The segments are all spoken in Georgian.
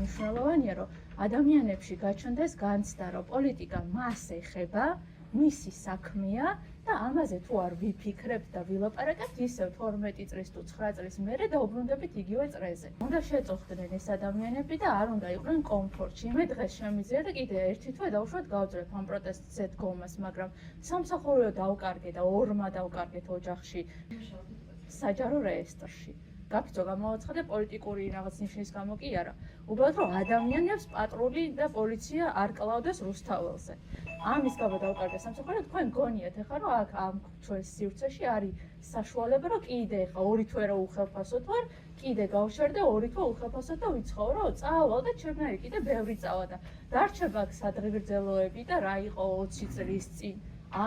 მნიშვნელოვანია, რომ ადამიანებში გაჩნდეს განცდა, რომ პოლიტიკა მას ეხება, მისი საქმეა და ამაზე თუ არ ვიფიქრებთ და ვილაპარაკებთ, ისევ 12 წლის თუ 9 წლის მერე დაუბრუნდებით იგივე წრეზე. უნდა შეწუხდნენ ეს ადამიანები და არ უნდა იყვნენ კომფორტში. მე დღეს შემიძლია და კიდე ერთი თვე დავუშვათ გავძრებ ამ პროტესტზე დგომას, მაგრამ სამსახურეო დავკარგე და ორმა დავკარგეთ ოჯახში საჯარო რეესტრში. გაფიცო გამოვაცხადე პოლიტიკური რაღაც ნიშნის გამო კი არა. უბრალოდ რომ ადამიანებს პატრული და პოლიცია არ კლავდეს რუსთაველზე. ამის გამო დავკარგე სამსახურე, თქვენ გონიათ ახლა რომ აქ ამ ჩვენს სივრცეში არის საშუალება რომ კიდე ახლა ორი თვე რა უხელფასოთ ვარ, კიდე გავშერ და ორი თვე უხელფასოთ და ვიცხოვრო, წავალ და ჩემნაირი კიდე ბევრი წავა და დარჩება აქ სადღეგრძელოები და რა იყო 20 წლის წინ.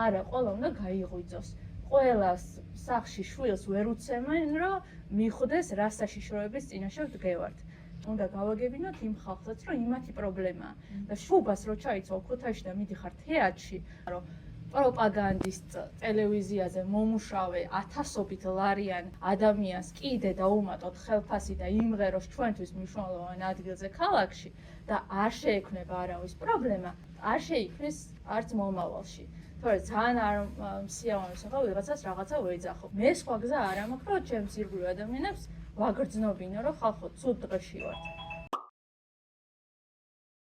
არა, ყველა უნდა გაიღვიძოს. ყველას სახში შვილს ვერ უცემენ, რომ მიხვდეს რა საშიშროების წინაშე ვდგევართ. უნდა გავაგებინოთ იმ ხალხსაც, რომ იმათი პრობლემაა. და შუბას რო ჩაიცვალ ქუთაისში და მიდიხარ თეატრში, რომ პროპაგანდის ტელევიზიაზე მომუშავე ათასობით ლარიან ადამიანს კიდე დაუმატოთ ხელფასი და იმღეროს ჩვენთვის მნიშვნელოვან ადგილზე ქალაქში და არ შეექმნება არავის პრობლემა, არ შეიქმნის არც მომავალში. თორე ძალიან არ სიამოვნებს ახლა ვიღაცას რაღაცა ვეძახო. მე სხვა გზა არ მაქვს, რომ ჩემს ირგვლივ ადამიანებს ვაგრძნობინო, რომ ხალხო ცუდ დღეში ვართ.